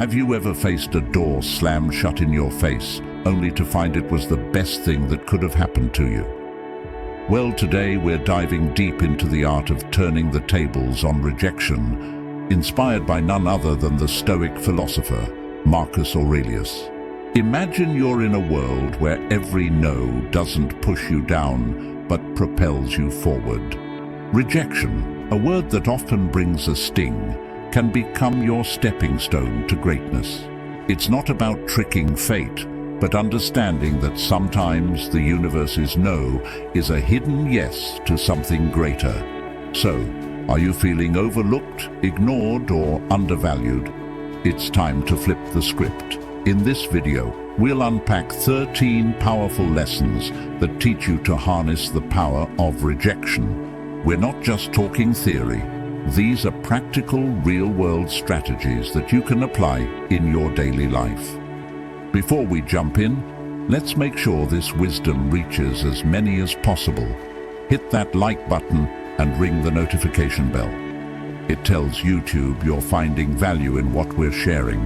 Have you ever faced a door slammed shut in your face, only to find it was the best thing that could have happened to you? Well, today we're diving deep into the art of turning the tables on rejection, inspired by none other than the Stoic philosopher, Marcus Aurelius. Imagine you're in a world where every no doesn't push you down, but propels you forward. Rejection, a word that often brings a sting, can become your stepping stone to greatness. It's not about tricking fate, but understanding that sometimes the universe's no is a hidden yes to something greater. So, are you feeling overlooked, ignored, or undervalued? It's time to flip the script. In this video, we'll unpack 13 powerful lessons that teach you to harness the power of rejection. We're not just talking theory. These are practical, real-world strategies that you can apply in your daily life. Before we jump in, let's make sure this wisdom reaches as many as possible. Hit that like button and ring the notification bell. It tells YouTube you're finding value in what we're sharing.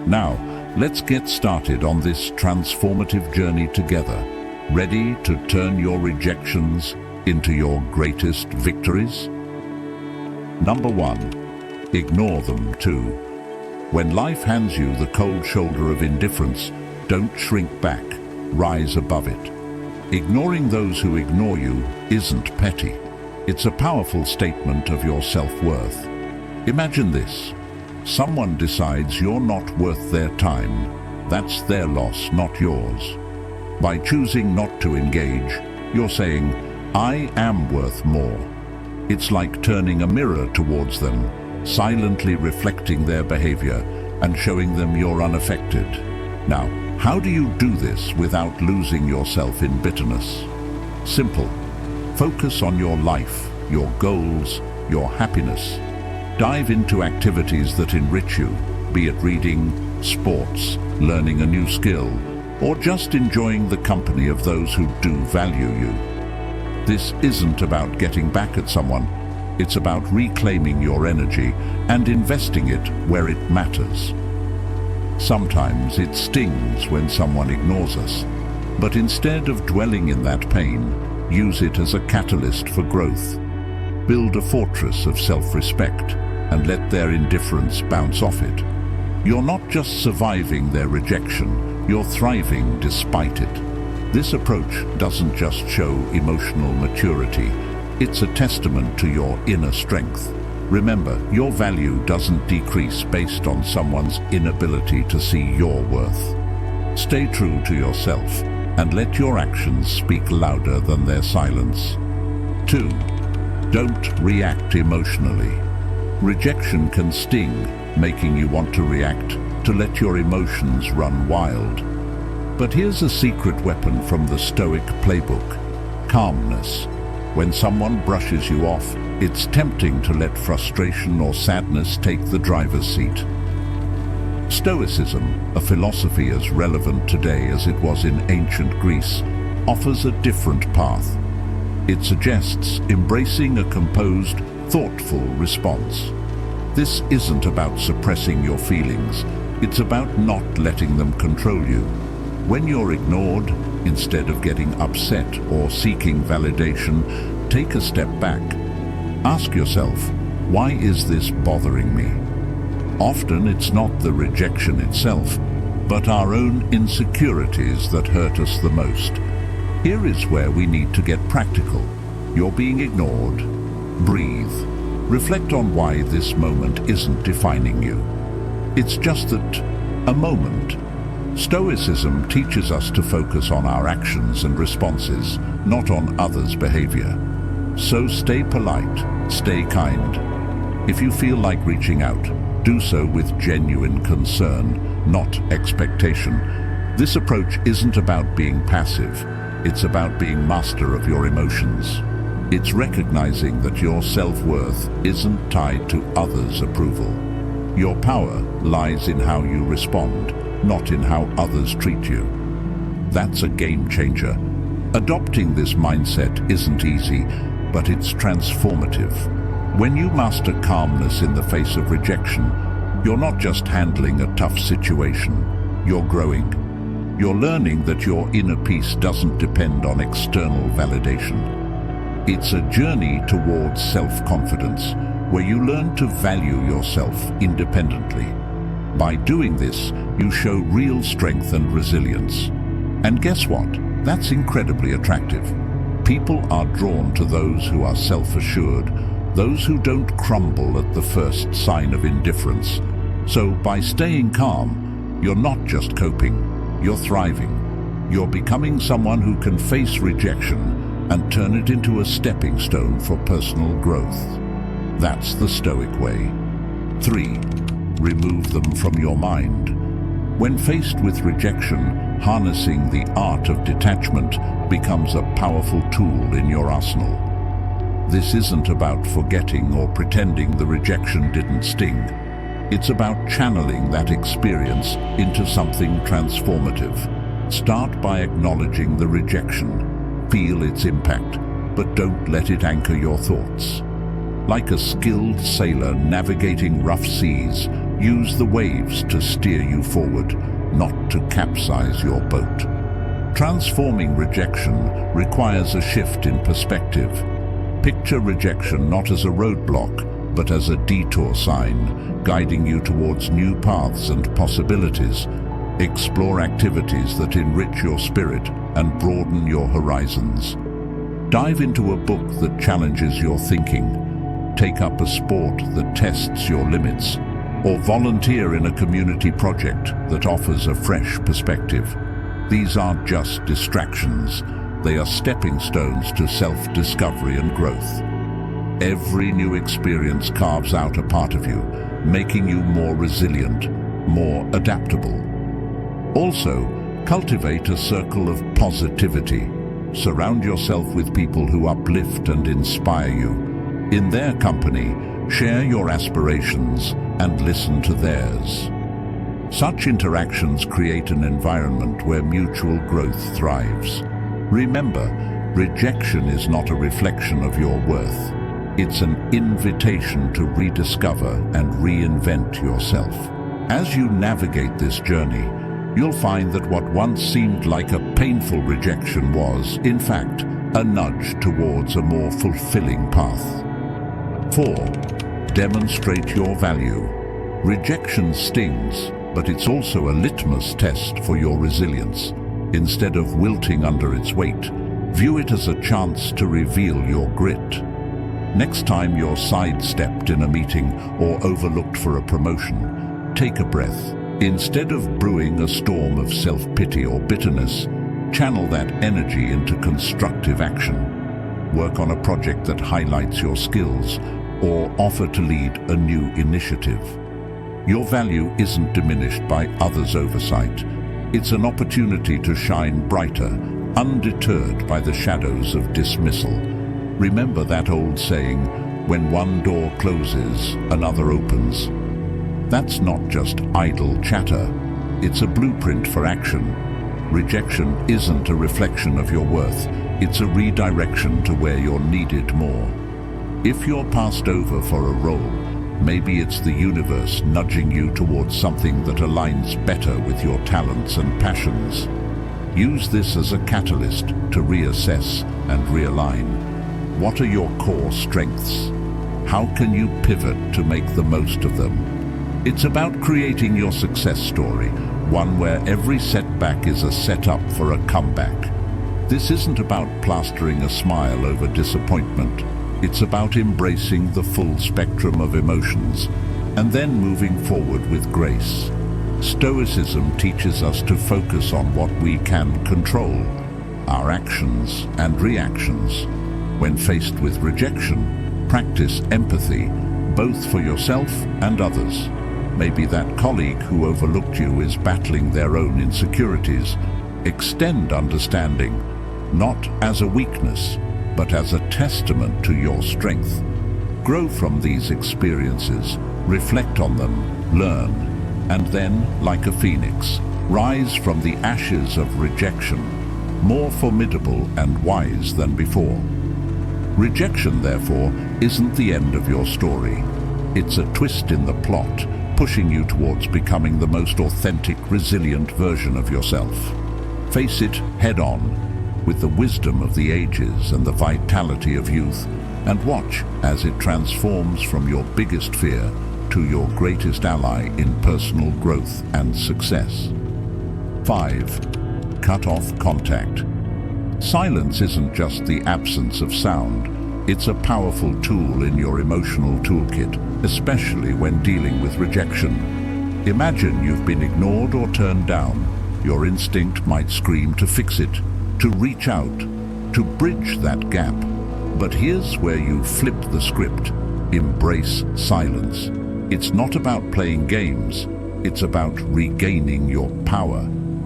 Now, let's get started on this transformative journey together. Ready to turn your rejections into your greatest victories? Number 1. Ignore them too. When life hands you the cold shoulder of indifference, don't shrink back, rise above it. Ignoring those who ignore you isn't petty. It's a powerful statement of your self-worth. Imagine this. Someone decides you're not worth their time. That's their loss, not yours. By choosing not to engage, you're saying, I am worth more. It's like turning a mirror towards them, silently reflecting their behavior and showing them you're unaffected. Now, how do you do this without losing yourself in bitterness? Simple. Focus on your life, your goals, your happiness. Dive into activities that enrich you, be it reading, sports, learning a new skill, or just enjoying the company of those who do value you. This isn't about getting back at someone. It's about reclaiming your energy and investing it where it matters. Sometimes it stings when someone ignores us, but instead of dwelling in that pain, use it as a catalyst for growth. Build a fortress of self-respect and let their indifference bounce off it. You're not just surviving their rejection, you're thriving despite it. This approach doesn't just show emotional maturity, it's a testament to your inner strength. Remember, your value doesn't decrease based on someone's inability to see your worth. Stay true to yourself and let your actions speak louder than their silence. 2. Don't react emotionally. Rejection can sting, making you want to react, to let your emotions run wild. But here's a secret weapon from the Stoic playbook: calmness. When someone brushes you off, it's tempting to let frustration or sadness take the driver's seat. Stoicism, a philosophy as relevant today as it was in ancient Greece, offers a different path. It suggests embracing a composed, thoughtful response. This isn't about suppressing your feelings, it's about not letting them control you. When you're ignored, instead of getting upset or seeking validation, take a step back. Ask yourself, why is this bothering me? Often it's not the rejection itself, but our own insecurities that hurt us the most. Here is where we need to get practical. You're being ignored. Breathe. Reflect on why this moment isn't defining you. It's just that, a moment. Stoicism teaches us to focus on our actions and responses, not on others' behavior. So stay polite, stay kind. If you feel like reaching out, do so with genuine concern, not expectation. This approach isn't about being passive, it's about being master of your emotions. It's recognizing that your self-worth isn't tied to others' approval. Your power lies in how you respond, not in how others treat you. That's a game changer. Adopting this mindset isn't easy, but it's transformative. When you master calmness in the face of rejection, You're not just handling a tough situation, you're growing. You're learning that your inner peace doesn't depend on external validation. It's a journey towards self-confidence, where you learn to value yourself independently. By doing this, you show real strength and resilience. And guess what? That's incredibly attractive. People are drawn to those who are self-assured, those who don't crumble at the first sign of indifference. So by staying calm, you're not just coping, you're thriving. You're becoming someone who can face rejection and turn it into a stepping stone for personal growth. That's the Stoic way. 3. Remove them from your mind. When faced with rejection, harnessing the art of detachment becomes a powerful tool in your arsenal. This isn't about forgetting or pretending the rejection didn't sting. It's about channeling that experience into something transformative. Start by acknowledging the rejection. Feel its impact, but don't let it anchor your thoughts. Like a skilled sailor navigating rough seas, use the waves to steer you forward, not to capsize your boat. Transforming rejection requires a shift in perspective. Picture rejection not as a roadblock, but as a detour sign, guiding you towards new paths and possibilities. Explore activities that enrich your spirit and broaden your horizons. Dive into a book that challenges your thinking. Take up a sport that tests your limits, or volunteer in a community project that offers a fresh perspective. These aren't just distractions, they are stepping stones to self-discovery and growth. Every new experience carves out a part of you, making you more resilient, more adaptable. Also, cultivate a circle of positivity. Surround yourself with people who uplift and inspire you. In their company, share your aspirations and listen to theirs. Such interactions create an environment where mutual growth thrives. Remember, rejection is not a reflection of your worth. It's an invitation to rediscover and reinvent yourself. As you navigate this journey, you'll find that what once seemed like a painful rejection was, in fact, a nudge towards a more fulfilling path. 4. Demonstrate your value. Rejection stings, but it's also a litmus test for your resilience. Instead of wilting under its weight, view it as a chance to reveal your grit. Next time you're sidestepped in a meeting or overlooked for a promotion, take a breath. Instead of brewing a storm of self-pity or bitterness, channel that energy into constructive action. Work on a project that highlights your skills or offer to lead a new initiative. Your value isn't diminished by others' oversight. It's an opportunity to shine brighter, undeterred by the shadows of dismissal. Remember that old saying, when one door closes, another opens. That's not just idle chatter. It's a blueprint for action. Rejection isn't a reflection of your worth. It's a redirection to where you're needed more. If you're passed over for a role, maybe it's the universe nudging you towards something that aligns better with your talents and passions. Use this as a catalyst to reassess and realign. What are your core strengths? How can you pivot to make the most of them? It's about creating your success story, one where every setback is a setup for a comeback. This isn't about plastering a smile over disappointment. It's about embracing the full spectrum of emotions and then moving forward with grace. Stoicism teaches us to focus on what we can control, our actions and reactions. When faced with rejection, practice empathy, both for yourself and others. Maybe that colleague who overlooked you is battling their own insecurities. Extend understanding, not as a weakness, but as a testament to your strength. Grow from these experiences, reflect on them, learn, and then, like a phoenix, rise from the ashes of rejection, more formidable and wise than before. Rejection, therefore, isn't the end of your story. It's a twist in the plot, pushing you towards becoming the most authentic, resilient version of yourself. Face it head-on, with the wisdom of the ages and the vitality of youth, and watch as it transforms from your biggest fear to your greatest ally in personal growth and success. 5. Cut off contact. Silence isn't just the absence of sound. It's a powerful tool in your emotional toolkit, especially when dealing with rejection. Imagine you've been ignored or turned down. Your instinct might scream to fix it, to reach out, to bridge that gap. But here's where you flip the script. Embrace silence. It's not about playing games. It's about regaining your power.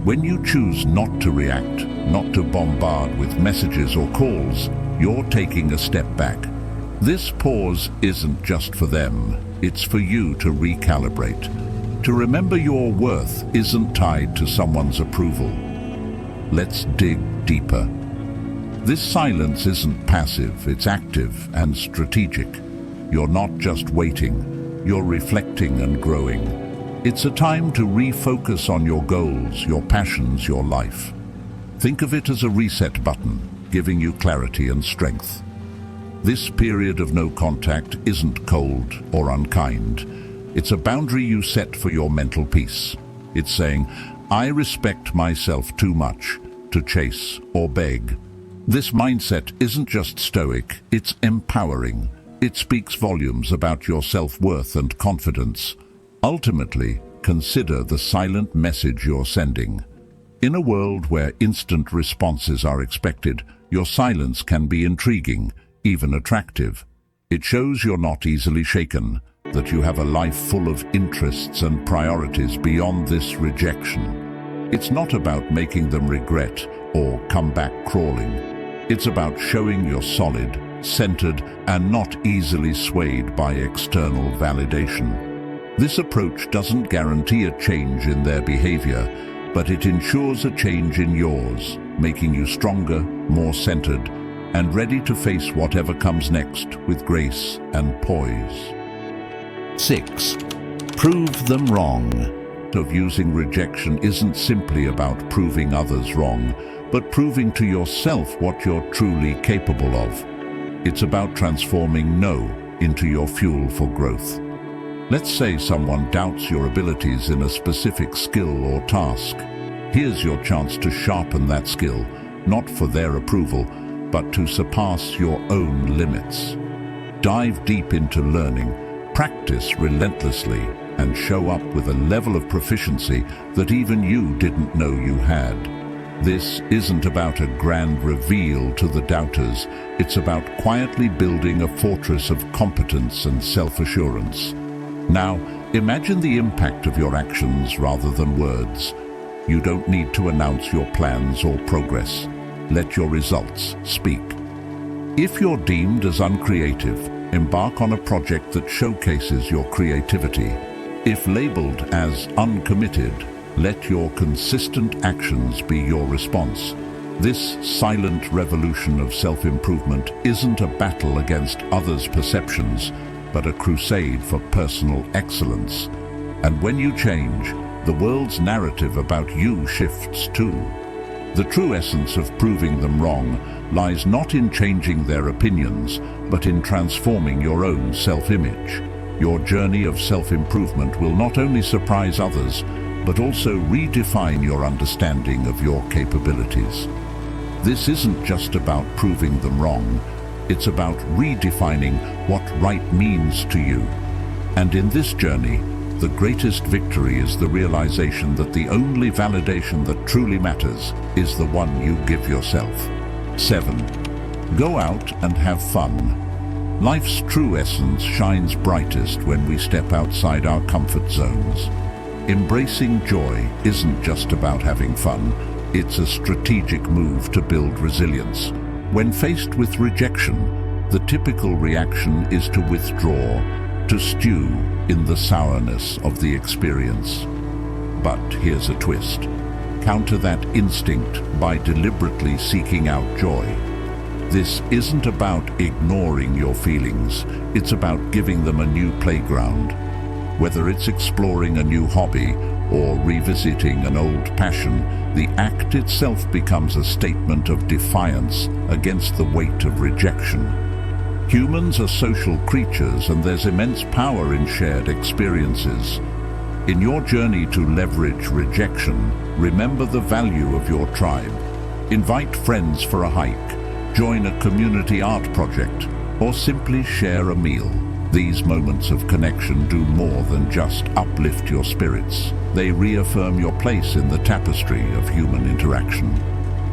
When you choose not to react, not to bombard with messages or calls, you're taking a step back. This pause isn't just for them. It's for you to recalibrate. To remember your worth isn't tied to someone's approval. Let's dig deeper. This silence isn't passive, it's active and strategic. You're not just waiting, you're reflecting and growing. It's a time to refocus on your goals, your passions, your life. Think of it as a reset button, giving you clarity and strength. This period of no contact isn't cold or unkind. It's a boundary you set for your mental peace. It's saying, I respect myself too much to chase or beg. This mindset isn't just stoic, it's empowering. It speaks volumes about your self-worth and confidence. Ultimately, consider the silent message you're sending. In a world where instant responses are expected, your silence can be intriguing, even attractive. It shows you're not easily shaken, that you have a life full of interests and priorities beyond this rejection. It's not about making them regret or come back crawling. It's about showing you're solid, centered, and not easily swayed by external validation. This approach doesn't guarantee a change in their behavior, but it ensures a change in yours, making you stronger, more centered, and ready to face whatever comes next with grace and poise. 6. Prove them wrong. Of using rejection isn't simply about proving others wrong, but proving to yourself what you're truly capable of. It's about transforming no into your fuel for growth. Let's say someone doubts your abilities in a specific skill or task. Here's your chance to sharpen that skill, not for their approval, but to surpass your own limits. Dive deep into learning, practice relentlessly, and show up with a level of proficiency that even you didn't know you had. This isn't about a grand reveal to the doubters. It's about quietly building a fortress of competence and self-assurance. Now, imagine the impact of your actions rather than words. You don't need to announce your plans or progress. Let your results speak. If you're deemed as uncreative, embark on a project that showcases your creativity. If labeled as uncommitted, let your consistent actions be your response. This silent revolution of self-improvement isn't a battle against others' perceptions, but a crusade for personal excellence. And when you change, the world's narrative about you shifts too. The true essence of proving them wrong lies not in changing their opinions, but in transforming your own self-image. Your journey of self-improvement will not only surprise others, but also redefine your understanding of your capabilities. This isn't just about proving them wrong, it's about redefining what right means to you. And in this journey, the greatest victory is the realization that the only validation that truly matters is the one you give yourself. 7. Go out and have fun. Life's true essence shines brightest when we step outside our comfort zones. Embracing joy isn't just about having fun, it's a strategic move to build resilience. When faced with rejection, the typical reaction is to withdraw, to stew in the sourness of the experience. But here's a twist. Counter that instinct by deliberately seeking out joy. This isn't about ignoring your feelings, it's about giving them a new playground. Whether it's exploring a new hobby or revisiting an old passion, the act itself becomes a statement of defiance against the weight of rejection. Humans are social creatures, and there's immense power in shared experiences. In your journey to leverage rejection, remember the value of your tribe. Invite friends for a hike, join a community art project, or simply share a meal. These moments of connection do more than just uplift your spirits. They reaffirm your place in the tapestry of human interaction.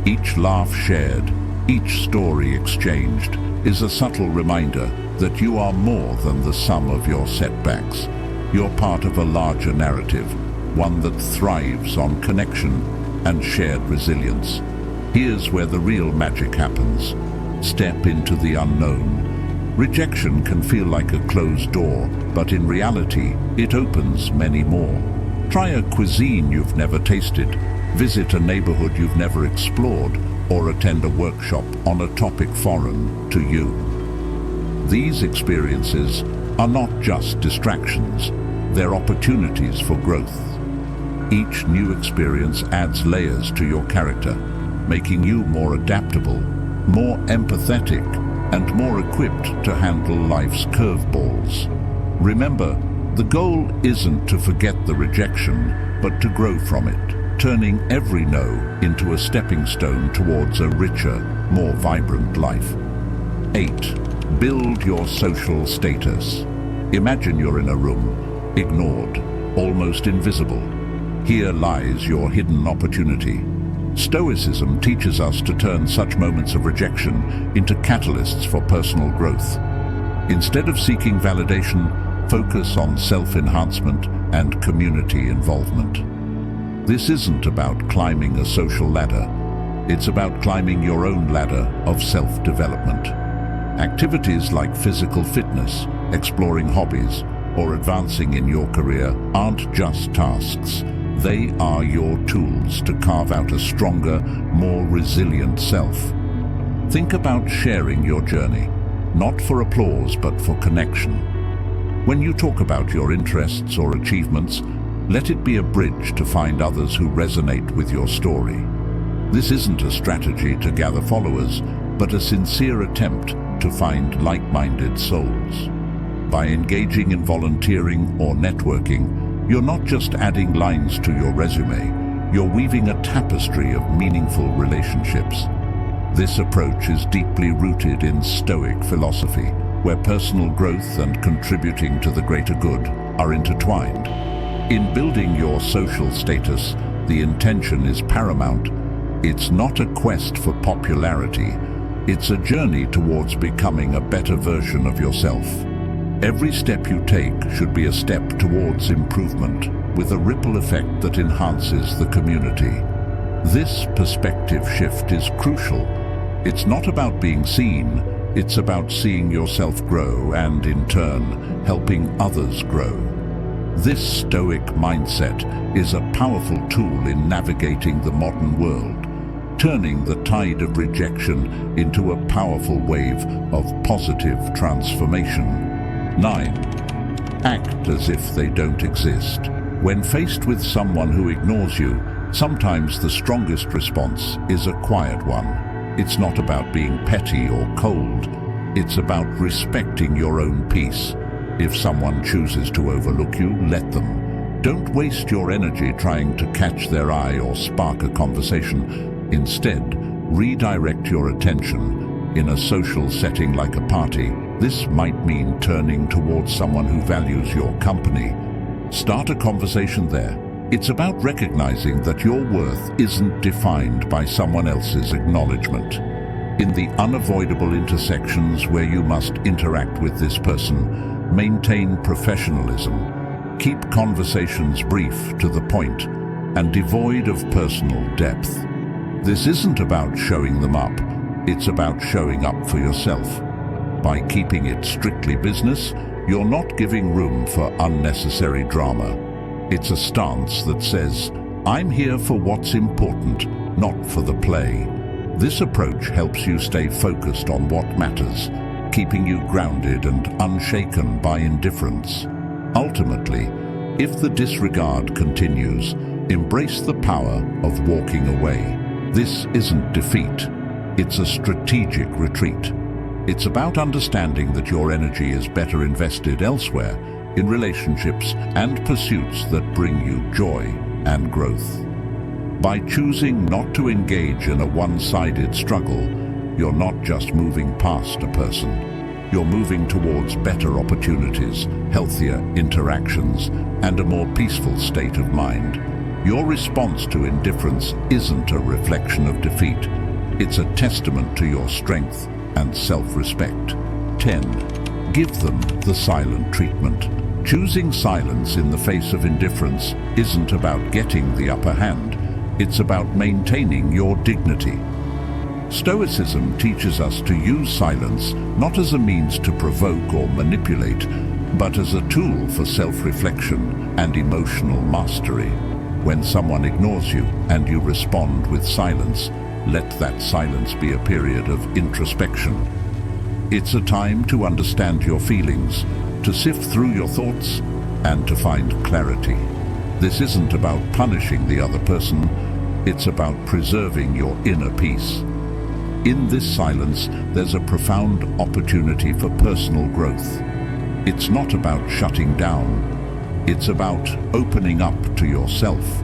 Each laugh shared, each story exchanged, is a subtle reminder that you are more than the sum of your setbacks. You're part of a larger narrative, one that thrives on connection and shared resilience. Here's where the real magic happens. Step into the unknown. Rejection can feel like a closed door, but in reality, it opens many more. Try a cuisine you've never tasted, visit a neighborhood you've never explored, or attend a workshop on a topic foreign to you. These experiences are not just distractions, they're opportunities for growth. Each new experience adds layers to your character, making you more adaptable, more empathetic, and more equipped to handle life's curveballs. Remember, the goal isn't to forget the rejection, but to grow from it, turning every no into a stepping stone towards a richer, more vibrant life. 8. Build your social status. Imagine you're in a room, ignored, almost invisible. Here lies your hidden opportunity. Stoicism teaches us to turn such moments of rejection into catalysts for personal growth. Instead of seeking validation, focus on self-enhancement and community involvement. This isn't about climbing a social ladder. It's about climbing your own ladder of self-development. Activities like physical fitness, exploring hobbies, or advancing in your career aren't just tasks. They are your tools to carve out a stronger, more resilient self. Think about sharing your journey, not for applause but for connection. When you talk about your interests or achievements, let it be a bridge to find others who resonate with your story. This isn't a strategy to gather followers, but a sincere attempt to find like-minded souls. By engaging in volunteering or networking, you're not just adding lines to your resume, you're weaving a tapestry of meaningful relationships. This approach is deeply rooted in Stoic philosophy, where personal growth and contributing to the greater good are intertwined. In building your social status, the intention is paramount. It's not a quest for popularity, it's a journey towards becoming a better version of yourself. Every step you take should be a step towards improvement, with a ripple effect that enhances the community. This perspective shift is crucial. It's not about being seen, it's about seeing yourself grow and, in turn, helping others grow. This Stoic mindset is a powerful tool in navigating the modern world, turning the tide of rejection into a powerful wave of positive transformation. 9. Act as if they don't exist. When faced with someone who ignores you, sometimes the strongest response is a quiet one. It's not about being petty or cold. It's about respecting your own peace. If someone chooses to overlook you, let them. Don't waste your energy trying to catch their eye or spark a conversation. Instead, redirect your attention. In a social setting like a party, this might mean turning towards someone who values your company. Start a conversation there. It's about recognizing that your worth isn't defined by someone else's acknowledgement. In the unavoidable intersections where you must interact with this person, maintain professionalism. Keep conversations brief, to the point, and devoid of personal depth. This isn't about showing them up, it's about showing up for yourself. By keeping it strictly business, you're not giving room for unnecessary drama. It's a stance that says, I'm here for what's important, not for the play. This approach helps you stay focused on what matters, keeping you grounded and unshaken by indifference. Ultimately, if the disregard continues, embrace the power of walking away. This isn't defeat. It's a strategic retreat. It's about understanding that your energy is better invested elsewhere, in relationships and pursuits that bring you joy and growth. By choosing not to engage in a one-sided struggle, you're not just moving past a person. You're moving towards better opportunities, healthier interactions, and a more peaceful state of mind. Your response to indifference isn't a reflection of defeat. It's a testament to your strength and self-respect. 10. Give them the silent treatment. Choosing silence in the face of indifference isn't about getting the upper hand. It's about maintaining your dignity. Stoicism teaches us to use silence not as a means to provoke or manipulate, but as a tool for self-reflection and emotional mastery. When someone ignores you and you respond with silence, let that silence be a period of introspection. It's a time to understand your feelings, to sift through your thoughts, and to find clarity. This isn't about punishing the other person, it's about preserving your inner peace. In this silence, there's a profound opportunity for personal growth. It's not about shutting down, it's about opening up to yourself.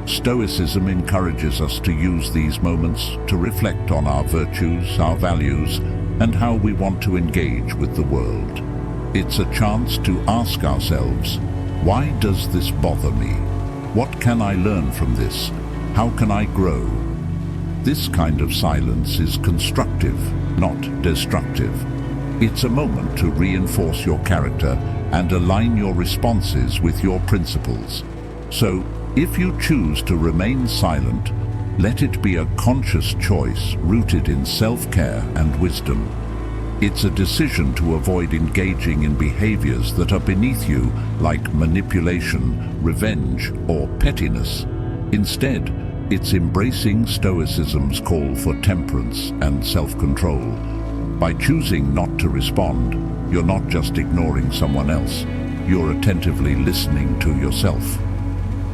Stoicism encourages us to use these moments to reflect on our virtues, our values, and how we want to engage with the world. It's a chance to ask ourselves, why does this bother me? What can I learn from this? How can I grow? This kind of silence is constructive, not destructive. It's a moment to reinforce your character and align your responses with your principles. So, if you choose to remain silent, let it be a conscious choice rooted in self-care and wisdom. It's a decision to avoid engaging in behaviors that are beneath you, like manipulation, revenge, or pettiness. Instead, it's embracing Stoicism's call for temperance and self-control. By choosing not to respond, you're not just ignoring someone else, you're attentively listening to yourself.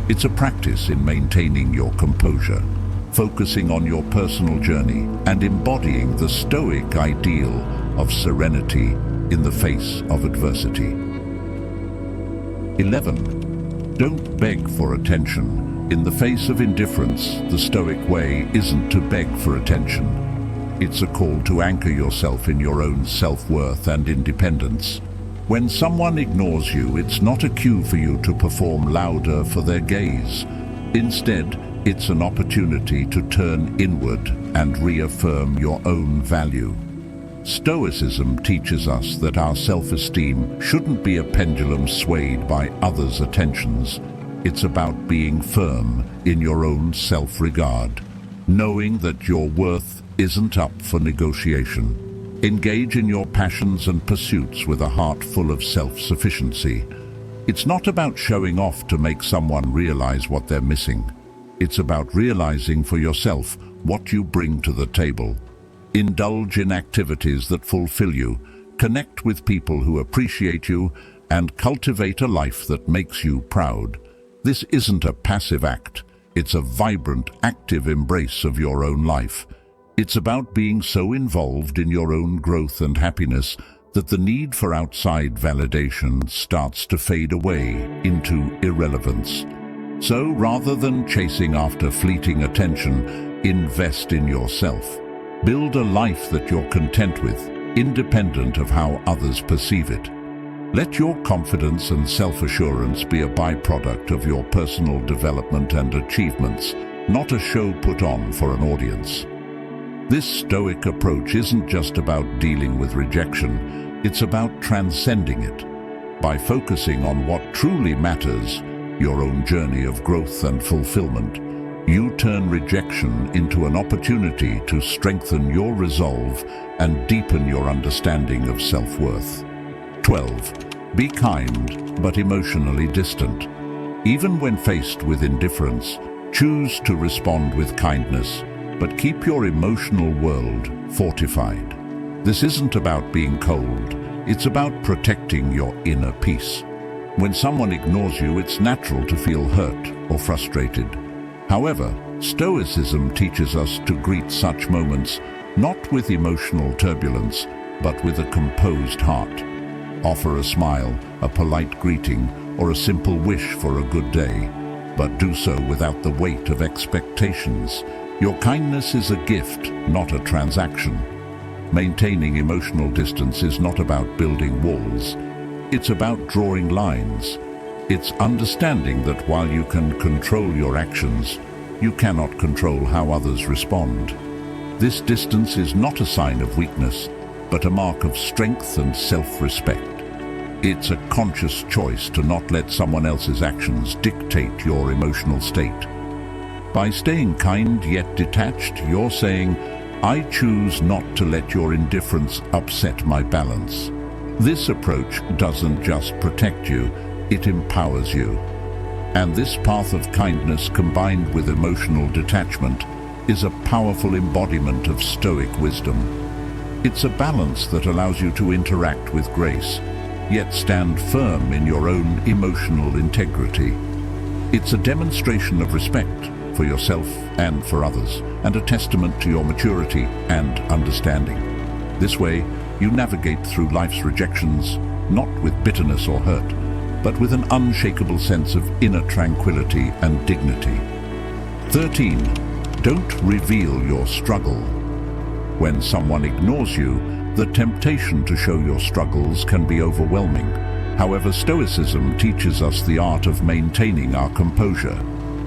It's a practice in maintaining your composure, focusing on your personal journey, and embodying the Stoic ideal of serenity in the face of adversity. 11. Don't beg for attention. In the face of indifference, the Stoic way isn't to beg for attention. It's a call to anchor yourself in your own self-worth and independence. When someone ignores you, it's not a cue for you to perform louder for their gaze. Instead, it's an opportunity to turn inward and reaffirm your own value. Stoicism teaches us that our self-esteem shouldn't be a pendulum swayed by others' attentions. It's about being firm in your own self-regard, knowing that your worth isn't up for negotiation. Engage in your passions and pursuits with a heart full of self-sufficiency. It's not about showing off to make someone realize what they're missing. It's about realizing for yourself what you bring to the table. Indulge in activities that fulfill you, connect with people who appreciate you, and cultivate a life that makes you proud. This isn't a passive act. It's a vibrant, active embrace of your own life. It's about being so involved in your own growth and happiness that the need for outside validation starts to fade away into irrelevance. So rather than chasing after fleeting attention, invest in yourself. Build a life that you're content with, independent of how others perceive it. Let your confidence and self-assurance be a byproduct of your personal development and achievements, not a show put on for an audience. This Stoic approach isn't just about dealing with rejection, it's about transcending it. By focusing on what truly matters, your own journey of growth and fulfillment, you turn rejection into an opportunity to strengthen your resolve and deepen your understanding of self-worth. 12. Be kind, but emotionally distant. Even when faced with indifference, choose to respond with kindness, but keep your emotional world fortified. This isn't about being cold, it's about protecting your inner peace. When someone ignores you, it's natural to feel hurt or frustrated. However, Stoicism teaches us to greet such moments not with emotional turbulence, but with a composed heart. Offer a smile, a polite greeting, or a simple wish for a good day, but do so without the weight of expectations. Your kindness is a gift, not a transaction. Maintaining emotional distance is not about building walls. It's about drawing lines. It's understanding that while you can control your actions, you cannot control how others respond. This distance is not a sign of weakness, but a mark of strength and self-respect. It's a conscious choice to not let someone else's actions dictate your emotional state. By staying kind yet detached, you're saying, I choose not to let your indifference upset my balance. This approach doesn't just protect you, it empowers you. And this path of kindness combined with emotional detachment is a powerful embodiment of Stoic wisdom. It's a balance that allows you to interact with grace, yet stand firm in your own emotional integrity. It's a demonstration of respect for yourself and for others, and a testament to your maturity and understanding. This way, you navigate through life's rejections, not with bitterness or hurt, but with an unshakable sense of inner tranquility and dignity. 13. Don't reveal your struggle. When someone ignores you, the temptation to show your struggles can be overwhelming. However, Stoicism teaches us the art of maintaining our composure.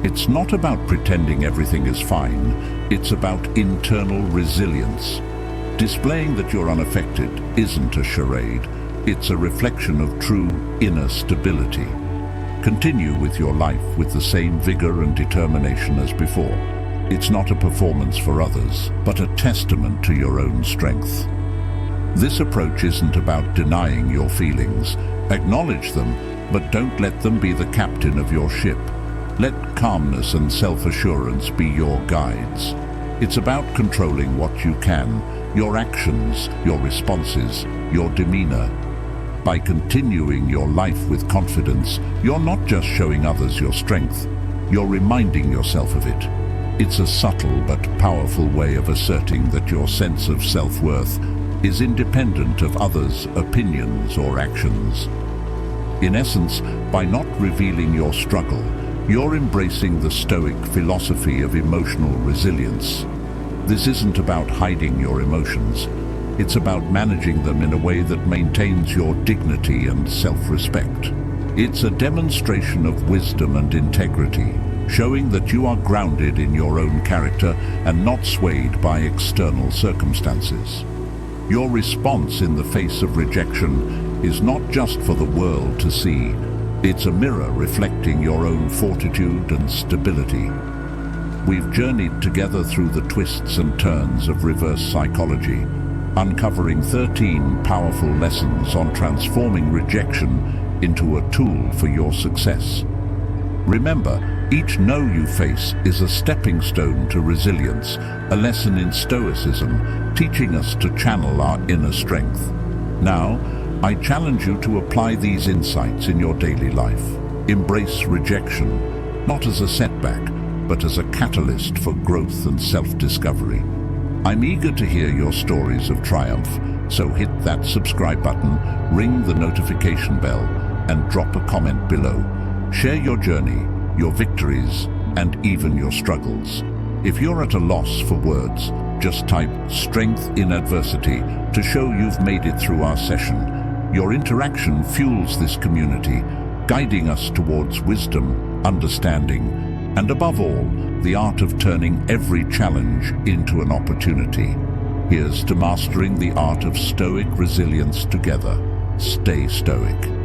It's not about pretending everything is fine, it's about internal resilience. Displaying that you're unaffected isn't a charade, it's a reflection of true inner stability. Continue with your life with the same vigor and determination as before. It's not a performance for others, but a testament to your own strength. This approach isn't about denying your feelings. Acknowledge them, but don't let them be the captain of your ship. Let calmness and self-assurance be your guides. It's about controlling what you can, your actions, your responses, your demeanor. By continuing your life with confidence, you're not just showing others your strength, you're reminding yourself of it. It's a subtle but powerful way of asserting that your sense of self-worth is independent of others' opinions or actions. In essence, by not revealing your struggle, you're embracing the Stoic philosophy of emotional resilience. This isn't about hiding your emotions. It's about managing them in a way that maintains your dignity and self-respect. It's a demonstration of wisdom and integrity, showing that you are grounded in your own character and not swayed by external circumstances. Your response in the face of rejection is not just for the world to see. It's a mirror reflecting your own fortitude and stability. We've journeyed together through the twists and turns of reverse psychology, uncovering 13 powerful lessons on transforming rejection into a tool for your success. Remember, each no you face is a stepping stone to resilience, a lesson in Stoicism, teaching us to channel our inner strength. Now, I challenge you to apply these insights in your daily life. Embrace rejection, not as a setback, but as a catalyst for growth and self-discovery. I'm eager to hear your stories of triumph, so hit that subscribe button, ring the notification bell, and drop a comment below. Share your journey, your victories, and even your struggles. If you're at a loss for words, just type "strength in adversity" to show you've made it through our session. Your interaction fuels this community, guiding us towards wisdom, understanding, and above all, the art of turning every challenge into an opportunity. Here's to mastering the art of Stoic resilience together. Stay Stoic.